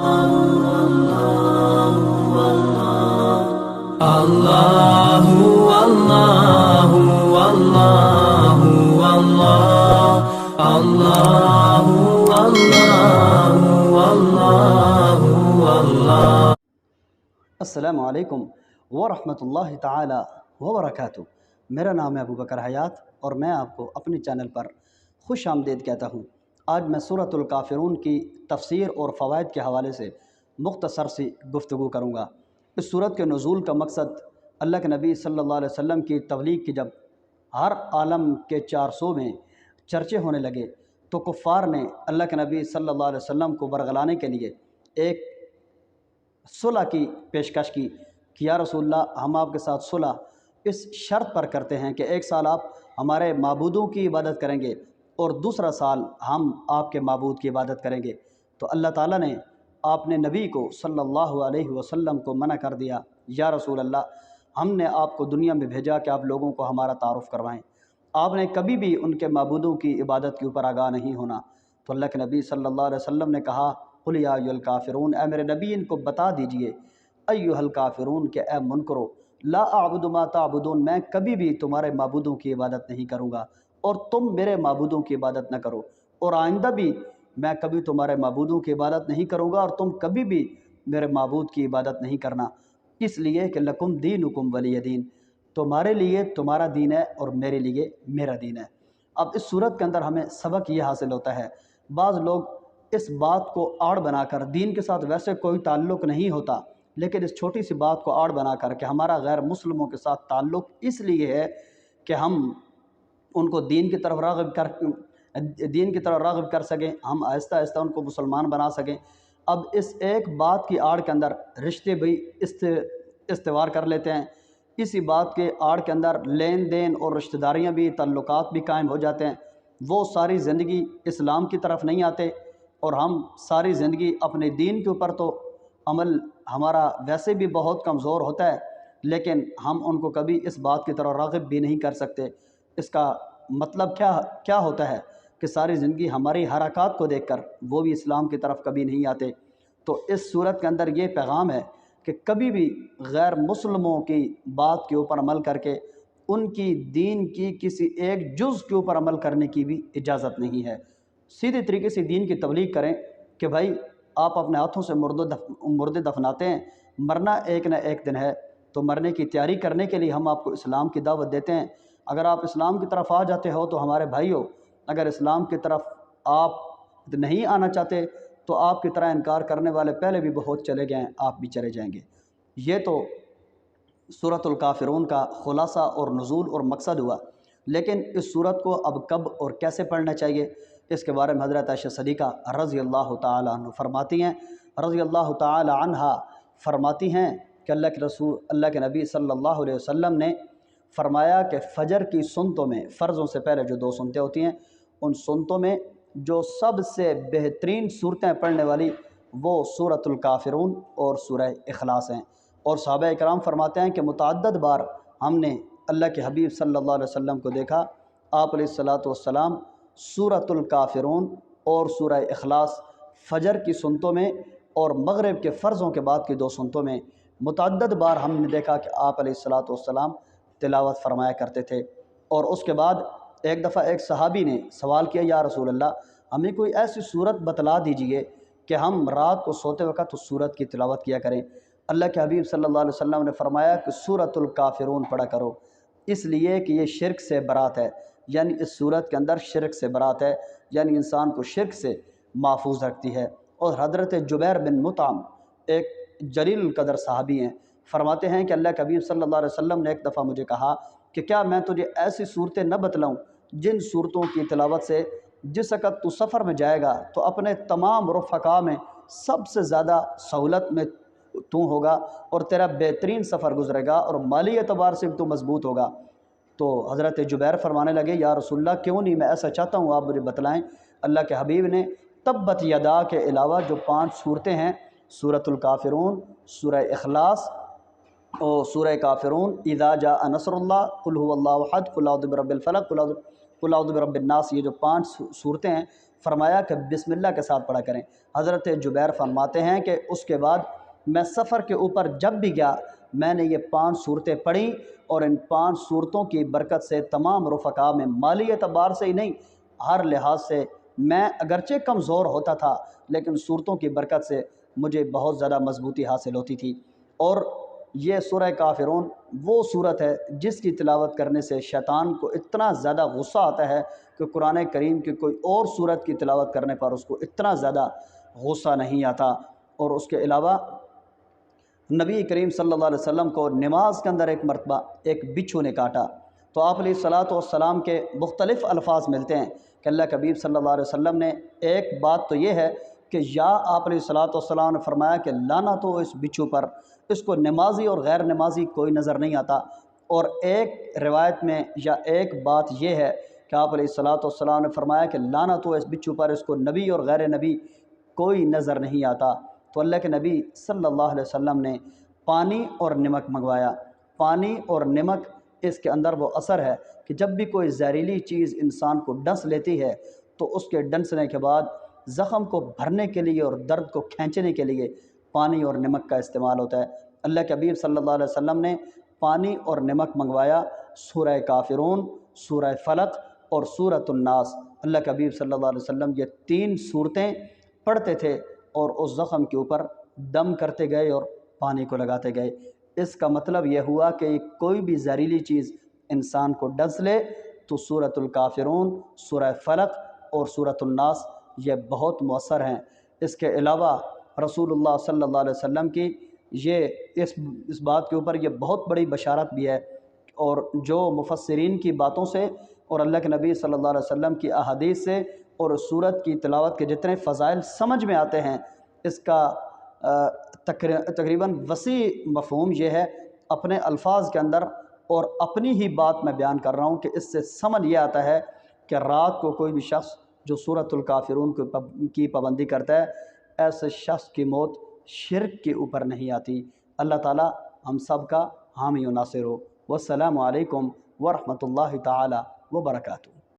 Allahu Allahu Allahu Allah Allahu Allahu Allahu Allah. السلام علیکم ورحمۃ اللہ تعالی وبرکاتہ۔ میرا نام ہے ابو بکر حیات اور میں آپ کو اپنے چینل پر خوش آمدید کہتا ہوں۔ آج میں سورۃ الکافرون کی تفسیر اور فوائد کے حوالے سے مختصر سی گفتگو کروں گا۔ اس سورت کے نزول کا مقصد اللہ کے نبی صلی اللہ علیہ وسلم کی تبلیغ کی جب ہر عالم کے 400 میں چرچے ہونے لگے تو کفار نے اللہ کے نبی صلی اللہ علیہ وسلم کو برگلانے کے لیے ایک صلح کی پیشکش کی کہ یا رسول اللہ، ہم آپ کے ساتھ صلح اس شرط پر کرتے ہیں کہ ایک سال آپ ہمارے معبودوں کی عبادت کریں گے اور دوسرا سال ہم آپ کے معبود کی عبادت کریں گے۔ تو اللہ تعالیٰ نے آپ نے نبی کو صلی اللہ علیہ وسلم کو منع کر دیا، یا رسول اللہ، ہم نے آپ کو دنیا میں بھیجا کہ آپ لوگوں کو ہمارا تعارف کروائیں، آپ نے کبھی بھی ان کے معبودوں کی عبادت کے اوپر آگاہ نہیں ہونا۔ تو اللہ کے نبی صلی اللہ علیہ وسلم نے کہا، قل یا ایھا الکافرون، اے میرے نبی ان کو بتا دیجئے، ایھا الکافرون کہ اے منکرو، لا اعبد ما تعبدون، میں کبھی بھی تمہارے معبودوں کی عبادت نہیں کروں گا اور تم میرے معبودوں کی عبادت نہ کرو، اور آئندہ بھی میں کبھی تمہارے معبودوں کی عبادت نہیں کروں گا اور تم کبھی بھی میرے معبود کی عبادت نہیں کرنا، اس لیے کہ لکم دینکم ولی دین، تمہارے لیے تمہارا دین ہے اور میرے لیے میرا دین ہے۔ اب اس صورت کے اندر ہمیں سبق یہ حاصل ہوتا ہے، بعض لوگ اس بات کو آڑ بنا کر، دین کے ساتھ ویسے کوئی تعلق نہیں ہوتا لیکن اس چھوٹی سی بات کو آڑ بنا کر کہ ہمارا غیر مسلموں کے ساتھ تعلق اس لیے ہے کہ ہم ان کو دین کی طرف راغب کر سکیں، ہم آہستہ آہستہ ان کو مسلمان بنا سکیں۔ اب اس ایک بات کی آڑ کے اندر رشتے بھی استوار کر لیتے ہیں، اسی بات کے آڑ کے اندر لین دین اور رشتہ داریاں بھی، تعلقات بھی قائم ہو جاتے ہیں۔ وہ ساری زندگی اسلام کی طرف نہیں آتے اور ہم ساری زندگی اپنے دین کے اوپر تو عمل ہمارا ویسے بھی بہت کمزور ہوتا ہے لیکن ہم ان کو کبھی اس بات کی طرف راغب بھی نہیں کر سکتے۔ اس کا مطلب کیا ہوتا ہے کہ ساری زندگی ہماری حرکات کو دیکھ کر وہ بھی اسلام کی طرف کبھی نہیں آتے۔ تو اس صورت کے اندر یہ پیغام ہے کہ کبھی بھی غیر مسلموں کی بات کے اوپر عمل کر کے ان کی دین کی کسی ایک جز کے اوپر عمل کرنے کی بھی اجازت نہیں ہے۔ سیدھے طریقے سے دین کی تبلیغ کریں کہ بھائی آپ اپنے ہاتھوں سے مردے دفناتے ہیں، مرنا ایک نہ ایک دن ہے، تو مرنے کی تیاری کرنے کے لیے ہم آپ کو اسلام کی دعوت دیتے ہیں۔ اگر آپ اسلام کی طرف آ جاتے ہو تو ہمارے بھائیو، اگر اسلام کی طرف آپ نہیں آنا چاہتے تو آپ کی طرح انکار کرنے والے پہلے بھی بہت چلے گئے ہیں، آپ بھی چلے جائیں گے۔ یہ تو سورۃ الکافرون کا خلاصہ اور نزول اور مقصد ہوا، لیکن اس سورت کو اب کب اور کیسے پڑھنا چاہیے اس کے بارے میں حضرت عائشہ صدیقہ رضی اللہ تعالی عنہ فرماتی ہیں، فرماتی ہیں کہ اللہ کے نبی صلی اللہ علیہ وسلم نے فرمایا کہ فجر کی سنتوں میں، فرضوں سے پہلے جو 2 سنتیں ہوتی ہیں، ان سنتوں میں جو سب سے بہترین صورتیں پڑھنے والی وہ سورۃ الکافرون اور سورہ اخلاص ہیں۔ اور صحابہ اکرام فرماتے ہیں کہ متعدد بار ہم نے اللہ کے حبیب صلی اللہ علیہ وسلم کو دیکھا، آپ علیہ الصلاۃ والسلام سورۃ الکافرون اور سورہ اخلاص فجر کی سنتوں میں اور مغرب کے فرضوں کے بعد کی 2 سنتوں میں متعدد بار ہم نے دیکھا کہ آپ علیہ الصلاۃ والسلام تلاوت فرمایا کرتے تھے۔ اور اس کے بعد ایک دفعہ ایک صحابی نے سوال کیا، یا رسول اللہ، ہمیں کوئی ایسی صورت بتلا دیجئے کہ ہم رات کو سوتے وقت اس صورت کی تلاوت کیا کریں۔ اللہ کے حبیب صلی اللہ علیہ وسلم نے فرمایا کہ سورۃ الکافرون پڑھا کرو، اس لیے کہ یہ شرک سے برات ہے، یعنی اس صورت کے اندر شرک سے برات ہے، یعنی انسان کو شرک سے محفوظ رکھتی ہے۔ اور حضرت جبیر بن مطعم ایک جلیل القدر صحابی ہیں، فرماتے ہیں کہ اللہ کے حبیب صلی اللہ علیہ وسلم نے ایک دفعہ مجھے کہا کہ کیا میں تجھے ایسی صورتیں نہ بتلاؤں جن صورتوں کی تلاوت سے جس وقت تو سفر میں جائے گا تو اپنے تمام رفقا میں سب سے زیادہ سہولت میں تو ہوگا اور تیرا بہترین سفر گزرے گا اور مالی اعتبار سے تو مضبوط ہوگا۔ تو حضرت جبیر فرمانے لگے، یا رسول اللہ کیوں نہیں، میں ایسا چاہتا ہوں، آپ مجھے بتلائیں۔ اللہ کے حبیب نے تبت یدا کے علاوہ جو 5 صورتیں ہیں، سورۃ الکافرون، سورہ اخلاص اور سورہ کافرون، اذا جاء نصر اللہ، قل هو اللہ احد، قل اعوذ برب الفلق، قل اعوذ برب الناس، یہ جو 5 صورتیں ہیں فرمایا کہ بسم اللہ کے ساتھ پڑھا کریں۔ حضرت جبیر فرماتے ہیں کہ اس کے بعد میں سفر کے اوپر جب بھی گیا میں نے یہ 5 صورتیں پڑھی، اور ان 5 صورتوں کی برکت سے تمام رفقا میں مالی اعتبار سے ہی نہیں، ہر لحاظ سے میں اگرچہ کمزور ہوتا تھا لیکن صورتوں کی برکت سے مجھے بہت زیادہ مضبوطی حاصل ہوتی تھی۔ اور یہ سورہ کافرون وہ صورت ہے جس کی تلاوت کرنے سے شیطان کو اتنا زیادہ غصہ آتا ہے کہ قرآن کریم کی کوئی اور صورت کی تلاوت کرنے پر اس کو اتنا زیادہ غصہ نہیں آتا۔ اور اس کے علاوہ نبی کریم صلی اللہ علیہ وسلم کو نماز کے اندر ایک مرتبہ ایک بچھو نے کاٹا، تو آپ علیہ الصلاۃ والسلام کے مختلف الفاظ ملتے ہیں کہ اللہ کے حبیب صلی اللہ علیہ وسلم نے ایک بات تو یہ ہے کہ یا آپ علیہ الصلاۃ والسلام نے فرمایا کہ لعنت ہو اس بچھو پر، اس کو نمازی اور غیر نمازی کوئی نظر نہیں آتا۔ اور ایک روایت میں یا ایک بات یہ ہے کہ آپ علیہ الصلاۃ والسلام نے فرمایا کہ لعنت ہو اس بچھو پر، اس کو نبی اور غیر نبی کوئی نظر نہیں آتا۔ تو اللہ کے نبی صلی اللہ علیہ وسلم نے پانی اور نمک منگوایا۔ پانی اور نمک اس کے اندر وہ اثر ہے کہ جب بھی کوئی زہریلی چیز انسان کو ڈنس لیتی ہے تو اس کے ڈنسنے کے بعد زخم کو بھرنے کے لیے اور درد کو کھینچنے کے لیے پانی اور نمک کا استعمال ہوتا ہے۔ اللہ کے حبیب صلی اللہ علیہ وسلم نے پانی اور نمک منگوایا، سورہ کافرون، سورہ فلق اور سورۃ الناس۔ اللہ کے حبیب صلی اللہ علیہ وسلم یہ 3 صورتیں پڑھتے تھے اور اس زخم کے اوپر دم کرتے گئے اور پانی کو لگاتے گئے۔ اس کا مطلب یہ ہوا کہ کوئی بھی زہریلی چیز انسان کو ڈس لے تو سورۃ الکافرون، سورہ فلق اور سورۃ الناس یہ بہت مؤثر ہیں۔ اس کے علاوہ رسول اللہ صلی اللہ علیہ وسلم کی یہ اس بات کے اوپر یہ بہت بڑی بشارت بھی ہے، اور جو مفسرین کی باتوں سے اور اللہ کے نبی صلی اللہ علیہ وسلم کی احادیث سے اور اس سورت کی تلاوت کے جتنے فضائل سمجھ میں آتے ہیں، اس کا تقریباً وسیع مفہوم یہ ہے اپنے الفاظ کے اندر، اور اپنی ہی بات میں بیان کر رہا ہوں کہ اس سے سمجھ یہ آتا ہے کہ رات کو کوئی بھی شخص جو سورۃ الکافرون کی پابندی کرتا ہے، ایسے شخص کی موت شرک کے اوپر نہیں آتی۔ اللہ تعالی ہم سب کا حامی و ناصر ہو۔ والسلام علیکم ورحمۃ اللہ تعالی وبرکاتہ۔